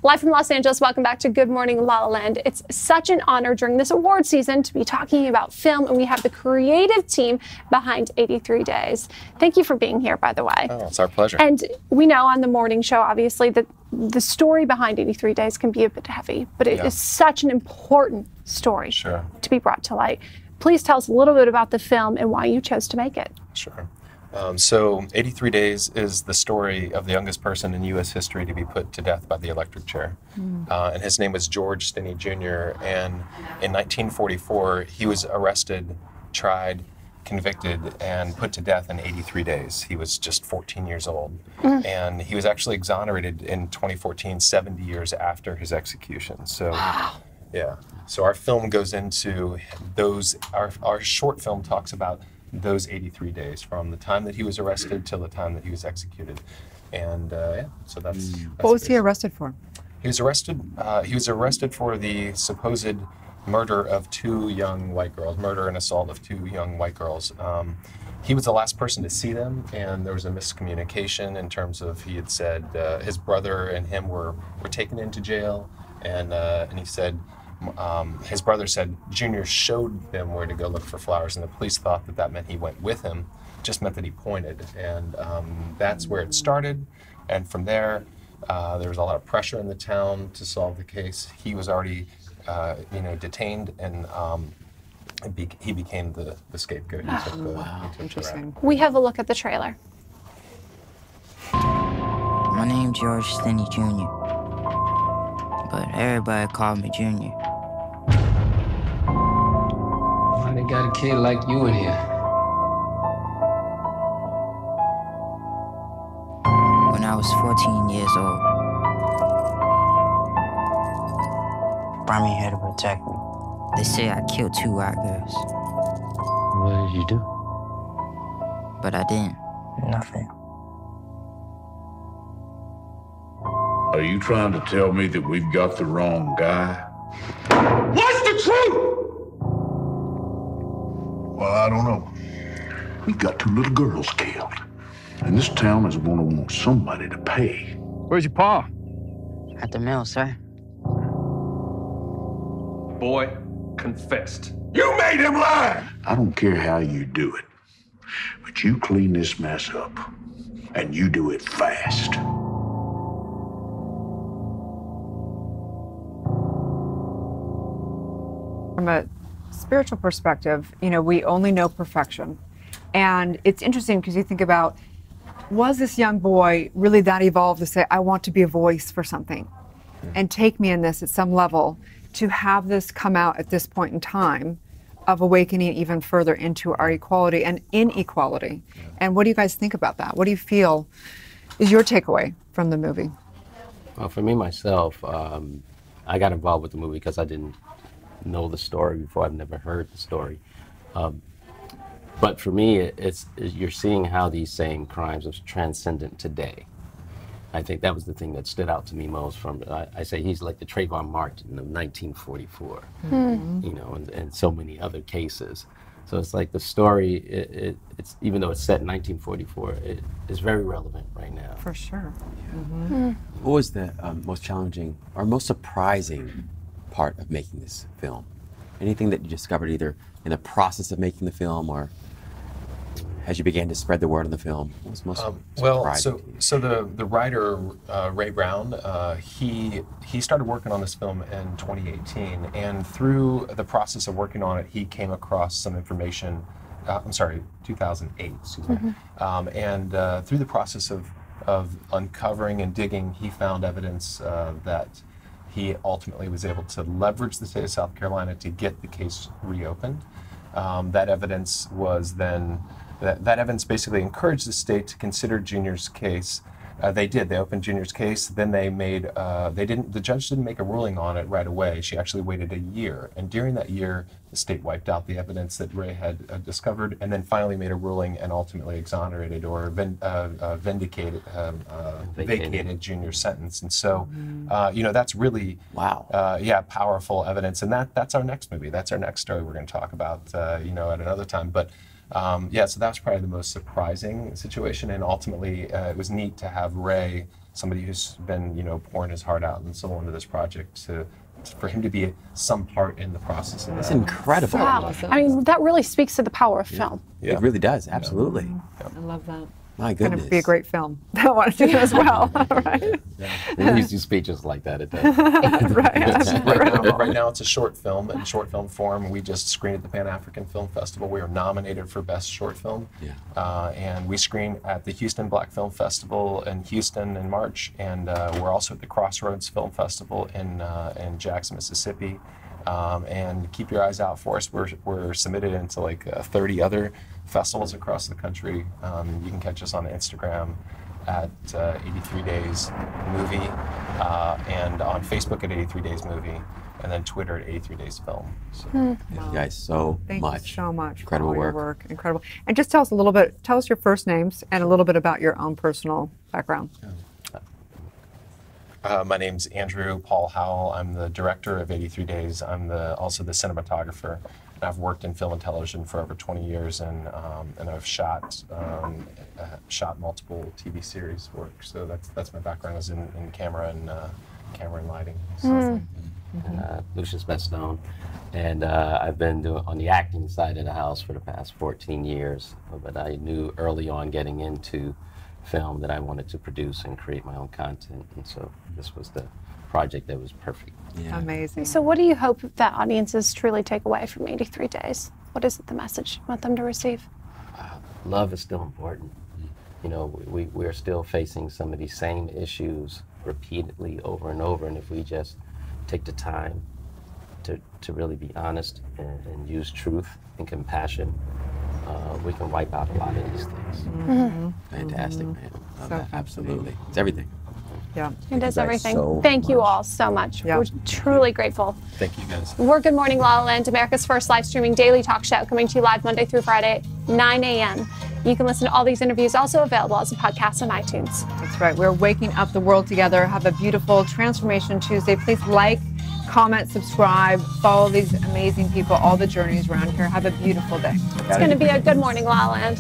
Live from Los Angeles, welcome back to Good Morning La La Land. It's such an honor during this award season to be talking about film, and we have the creative team behind 83 Days. Thank you for being here, by the way. Oh, it's our pleasure. And we know on the morning show, obviously, that the story behind 83 Days can be a bit heavy, but it is such an important story to be brought to light. Please tell us a little bit about the film and why you chose to make it. Sure. So 83 Days is the story of the youngest person in U.S. history to be put to death by the electric chair. And his name was George Stinney Jr. And in 1944, he was arrested, tried, convicted, and put to death in 83 days. He was just 14 years old. And he was actually exonerated in 2014, 70 years after his execution. So, yeah. So our film goes into those, our short film talks about those 83 days from the time that he was arrested till the time that he was executed. And so that's what was he arrested for? He was arrested for the supposed murder of two young white girls, murder and assault of two young white girls. He was the last person to see them, and there was a miscommunication in terms of he had said his brother and him were taken into jail, and he said, his brother said Junior showed them where to go look for flowers, and the police thought that that meant he went with him. It just meant that he pointed, and that's where it started. And from there, there was a lot of pressure in the town to solve the case. He was already, detained, and he became the scapegoat. Interesting. We have a look at the trailer. My name's George Stinney Jr., but everybody called me Junior. Why they got a kid like you in here? When I was 14 years old, brought me here to protect me. They say I killed two white girls. What did you do? But I didn't. Nothing. Are you trying to tell me that we've got the wrong guy? What's the truth? Well, I don't know. We got two little girls killed. And this town is going to want somebody to pay. Where's your pa? At the mill, sir. Boy confessed. You made him lie! I don't care how you do it, but you clean this mess up, and you do it fast. From a spiritual perspective, we only know perfection. And it's interesting because you think about, was this young boy really that evolved to say, I want to be a voice for something and take me in this at some level, to have this come out at this point in time of awakening even further into our equality and inequality. And what do you guys think about that? What do you feel is your takeaway from the movie? Well, for me, myself, I got involved with the movie because I didn't know the story before. I've never heard the story. But for me, you're seeing how these same crimes are transcendent today. I think that was the thing that stood out to me most from, I say he's like the Trayvon Martin of 1944, and so many other cases. So it's like the story, it's even though it's set in 1944, it is very relevant right now. For sure. What was the most challenging or most surprising part of making this film? Anything that you discovered either in the process of making the film or as you began to spread the word on the film? What was most surprising? So the writer, Ray Brown, he started working on this film in 2018, and through the process of working on it, he came across some information, 2008, excuse me, and through the process of uncovering and digging, he found evidence that he ultimately was able to leverage the state of South Carolina to get the case reopened. That evidence was then, that evidence basically encouraged the state to consider Junior's case. They did. They opened Junior's case. Then they made. The judge didn't make a ruling on it right away. She actually waited a year, and during that year, the state wiped out the evidence that Ray had discovered, and then finally made a ruling and ultimately exonerated or vacated Junior's sentence. And so, that's really powerful evidence. And that's our next movie. That's our next story we're going to talk about, at another time. But so that was probably the most surprising situation, and ultimately it was neat to have Ray somebody who's been, pouring his heart out and soul into this project, for him to be some part in the process of that. It's incredible. Wow. I mean, that really speaks to the power of film. Yeah. It really does, absolutely. I love that. My It's going goodness. to be a great film. I want to do it as well. Right? When you do speeches like that, it does. Right now it's a short film in short film form. We just screened at the Pan-African Film Festival. We are nominated for Best Short Film. Yeah. And we screen at the Houston Black Film Festival in Houston in March. And we're also at the Crossroads Film Festival in Jackson, Mississippi. And keep your eyes out for us. We're submitted into like 30 other festivals across the country. You can catch us on Instagram at 83 Days Movie, and on Facebook at 83 Days Movie, and then Twitter at 83 Days Film. So, Thank you guys so Thank much. you so much Incredible for all your work. work. Incredible. And just tell us your first names and a little bit about your own personal background. My name's Andrew Paul Howell. I'm the director of 83 Days. I'm also the cinematographer. And I've worked in film and television for over 20 years, and I've shot multiple TV series work. So that's my background, is in camera and lighting. So. Lucius Bestone, and I've been on the acting side of the house for the past 14 years. But I knew early on, getting into film, that I wanted to produce and create my own content, and so this was the project that was perfect. Yeah. Amazing. So what do you hope that audiences truly take away from 83 Days? What is the message you want them to receive? Love is still important. We're still facing some of these same issues repeatedly over and over, and if we just take the time to really be honest and use truth and compassion, we can wipe out a lot of these things. Mm-hmm. Fantastic, man. Love So that. Absolutely. It's everything. Yeah. It does guys everything. so Thank you much. all so much. Yeah. We're truly grateful. Thank you, guys. We're Good Morning La La Land, America's first live streaming daily talk show, coming to you live Monday through Friday, 9 a.m. You can listen to all these interviews, also available as a podcast on iTunes. That's right. We're waking up the world together. Have a beautiful Transformation Tuesday. Please like, comment, subscribe, follow these amazing people, all the journeys around here. Have a beautiful day. It's going to be a Good Morning La La Land.